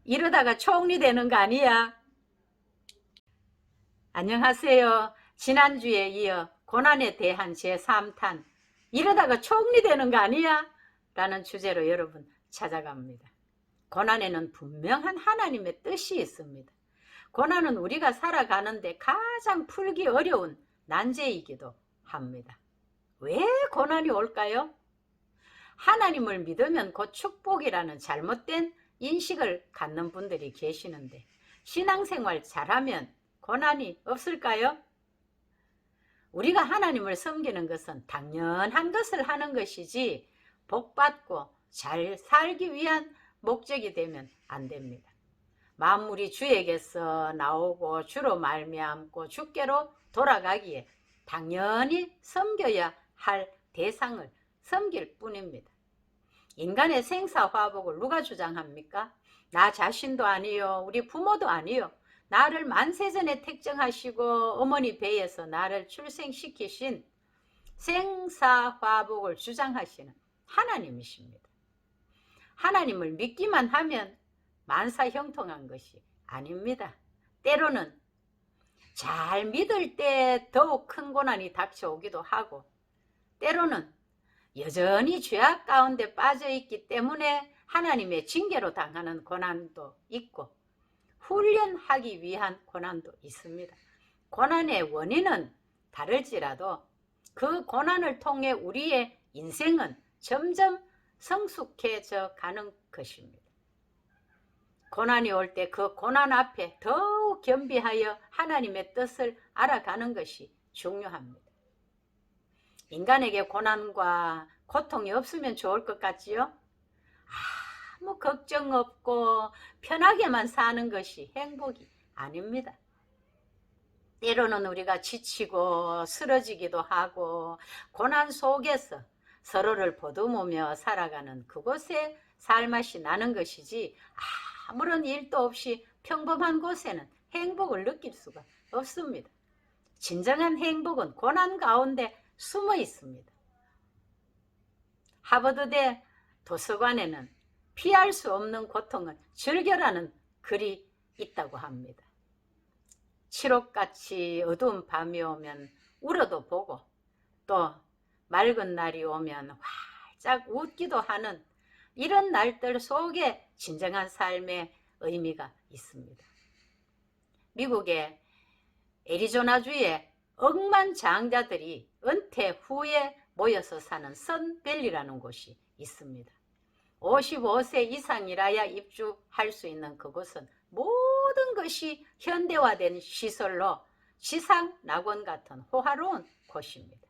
이러다가 총리 되는 거 아니야? 안녕하세요. 지난주에 이어 고난에 대한 제3탄 이러다가 총리 되는 거 아니야? 라는 주제로 여러분 찾아갑니다. 고난에는 분명한 하나님의 뜻이 있습니다. 고난은 우리가 살아가는데 가장 풀기 어려운 난제이기도 합니다. 왜 고난이 올까요? 하나님을 믿으면 곧 축복이라는 잘못된 인식을 갖는 분들이 계시는데 신앙생활 잘하면 고난이 없을까요? 우리가 하나님을 섬기는 것은 당연한 것을 하는 것이지 복받고 잘 살기 위한 목적이 되면 안 됩니다. 만물이 주에게서 나오고 주로 말미암고 주께로 돌아가기에 당연히 섬겨야 할 대상을 섬길 뿐입니다. 인간의 생사화복을 누가 주장합니까? 나 자신도 아니요, 우리 부모도 아니요. 나를 만세전에 택정하시고 어머니 배에서 나를 출생시키신 생사화복을 주장하시는 하나님이십니다. 하나님을 믿기만 하면 만사형통한 것이 아닙니다. 때로는 잘 믿을 때 더욱 큰 고난이 닥쳐오기도 하고, 때로는 여전히 죄악 가운데 빠져있기 때문에 하나님의 징계로 당하는 고난도 있고, 훈련하기 위한 고난도 있습니다. 고난의 원인은 다를지라도 그 고난을 통해 우리의 인생은 점점 성숙해져 가는 것입니다. 고난이 올 때 그 고난 앞에 더욱 겸비하여 하나님의 뜻을 알아가는 것이 중요합니다. 인간에게 고난과 고통이 없으면 좋을 것 같지요? 아무 걱정 없고 편하게만 사는 것이 행복이 아닙니다. 때로는 우리가 지치고 쓰러지기도 하고 고난 속에서 서로를 보듬으며 살아가는 그곳에 살맛이 나는 것이지, 아무런 일도 없이 평범한 곳에는 행복을 느낄 수가 없습니다. 진정한 행복은 고난 가운데 숨어 있습니다. 하버드대 도서관에는 피할 수 없는 고통을 즐겨라는 글이 있다고 합니다. 칠흑같이 어두운 밤이 오면 울어도 보고, 또 맑은 날이 오면 활짝 웃기도 하는 이런 날들 속에 진정한 삶의 의미가 있습니다. 미국의 애리조나주에 억만장자들이 은퇴 후에 모여서 사는 선밸리라는 곳이 있습니다. 55세 이상이라야 입주할 수 있는 그곳은 모든 것이 현대화된 시설로 지상낙원 같은 호화로운 곳입니다.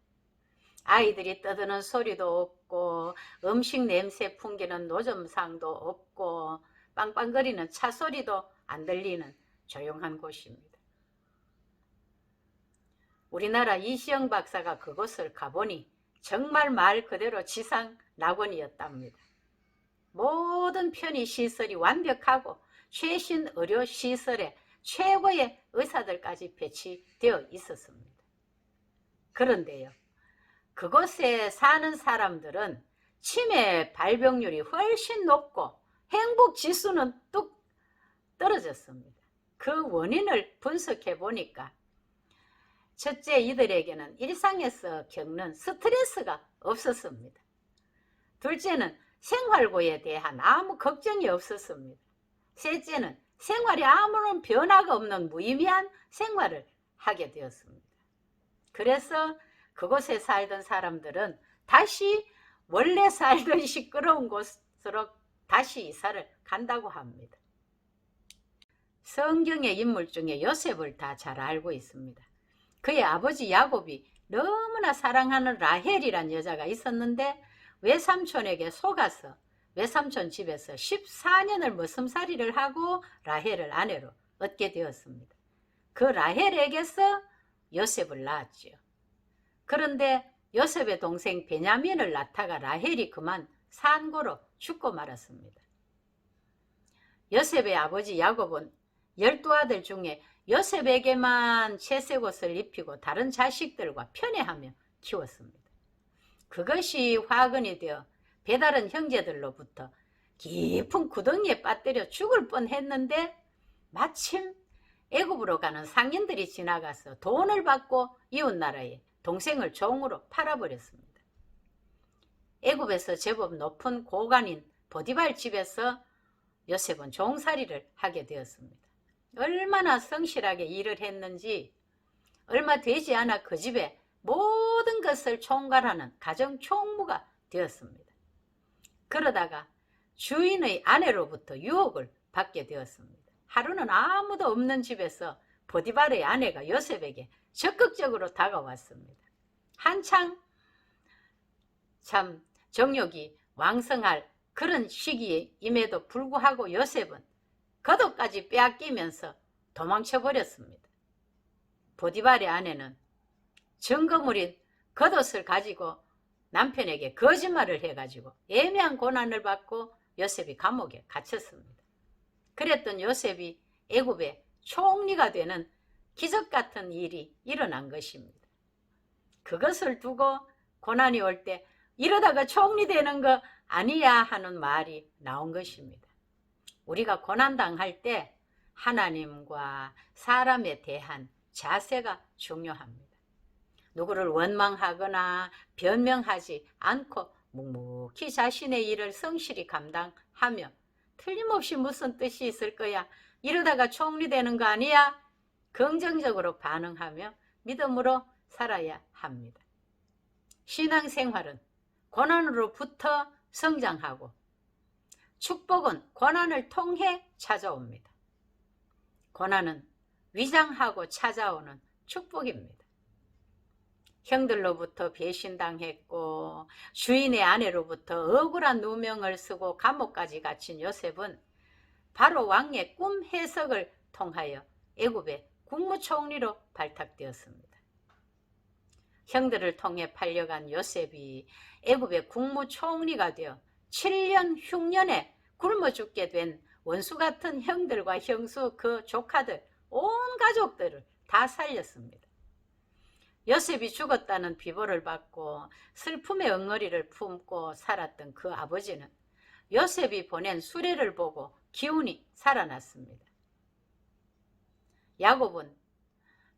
아이들이 떠드는 소리도 없고 음식 냄새 풍기는 노점상도 없고 빵빵거리는 차 소리도 안 들리는 조용한 곳입니다. 우리나라 이시영 박사가 그곳을 가보니 정말 말 그대로 지상낙원이었답니다. 모든 편의시설이 완벽하고 최신 의료시설에 최고의 의사들까지 배치되어 있었습니다. 그런데요, 그곳에 사는 사람들은 치매 발병률이 훨씬 높고 행복지수는 뚝 떨어졌습니다. 그 원인을 분석해 보니까 첫째, 이들에게는 일상에서 겪는 스트레스가 없었습니다. 둘째는 생활고에 대한 아무 걱정이 없었습니다. 셋째는 생활에 아무런 변화가 없는 무의미한 생활을 하게 되었습니다. 그래서 그곳에 살던 사람들은 다시 원래 살던 시끄러운 곳으로 다시 이사를 간다고 합니다. 성경의 인물 중에 요셉을 다 잘 알고 있습니다. 그의 아버지 야곱이 너무나 사랑하는 라헬이란 여자가 있었는데 외삼촌에게 속아서 외삼촌 집에서 14년을 머슴살이를 하고 라헬을 아내로 얻게 되었습니다. 그 라헬에게서 요셉을 낳았지요. 그런데 요셉의 동생 베냐민을 낳다가 라헬이 그만 산고로 죽고 말았습니다. 요셉의 아버지 야곱은 12아들 중에 요셉에게만 채색옷을 입히고 다른 자식들과 편애하며 키웠습니다. 그것이 화근이 되어 배다른 형제들로부터 깊은 구덩이에 빠뜨려 죽을 뻔했는데 마침 애굽으로 가는 상인들이 지나가서 돈을 받고 이웃나라에 동생을 종으로 팔아버렸습니다. 애굽에서 제법 높은 고관인 보디발 집에서 요셉은 종살이를 하게 되었습니다. 얼마나 성실하게 일을 했는지 얼마 되지 않아 그 집에 모든 것을 총괄하는 가정 총무가 되었습니다. 그러다가 주인의 아내로부터 유혹을 받게 되었습니다. 하루는 아무도 없는 집에서 보디발의 아내가 요셉에게 적극적으로 다가왔습니다. 한창 참 정욕이 왕성할 그런 시기임에도 불구하고 요셉은 겉옷까지 빼앗기면서 도망쳐 버렸습니다. 보디발의 아내는 증거물인 겉옷을 가지고 남편에게 거짓말을 해가지고 애매한 고난을 받고 요셉이 감옥에 갇혔습니다. 그랬던 요셉이 애굽의 총리가 되는 기적 같은 일이 일어난 것입니다. 그것을 두고 고난이 올 때 이러다가 총리 되는 거 아니야 하는 말이 나온 것입니다. 우리가 고난당할 때 하나님과 사람에 대한 자세가 중요합니다. 누구를 원망하거나 변명하지 않고 묵묵히 자신의 일을 성실히 감당하며 틀림없이 무슨 뜻이 있을 거야, 이러다가 총리 되는 거 아니야, 긍정적으로 반응하며 믿음으로 살아야 합니다. 신앙생활은 고난으로부터 성장하고 축복은 고난을 통해 찾아옵니다. 고난은 위장하고 찾아오는 축복입니다. 형들로부터 배신당했고 주인의 아내로부터 억울한 누명을 쓰고 감옥까지 갇힌 요셉은 바로 왕의 꿈 해석을 통하여 애굽의 국무총리로 발탁되었습니다. 형들을 통해 팔려간 요셉이 애굽의 국무총리가 되어 7년 흉년에 굶어 죽게 된 원수 같은 형들과 형수 그 조카들 온 가족들을 다 살렸습니다. 요셉이 죽었다는 비보를 받고 슬픔의 엉어리를 품고 살았던 그 아버지는 요셉이 보낸 수레를 보고 기운이 살아났습니다. 야곱은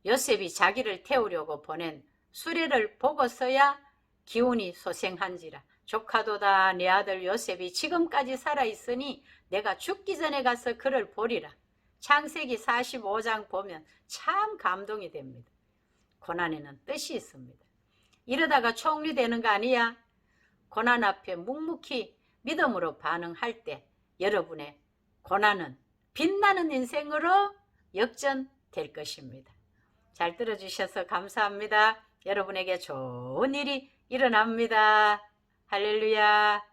요셉이 자기를 태우려고 보낸 수레를 보고서야 기운이 소생한지라 조카도다, 내 아들 요셉이 지금까지 살아있으니 내가 죽기 전에 가서 그를 보리라. 창세기 45장 보면 참 감동이 됩니다. 고난에는 뜻이 있습니다. 이러다가 총리 되는 거 아니야? 고난 앞에 묵묵히 믿음으로 반응할 때 여러분의 고난은 빛나는 인생으로 역전될 것입니다. 잘 들어주셔서 감사합니다. 여러분에게 좋은 일이 일어납니다. 할렐루야.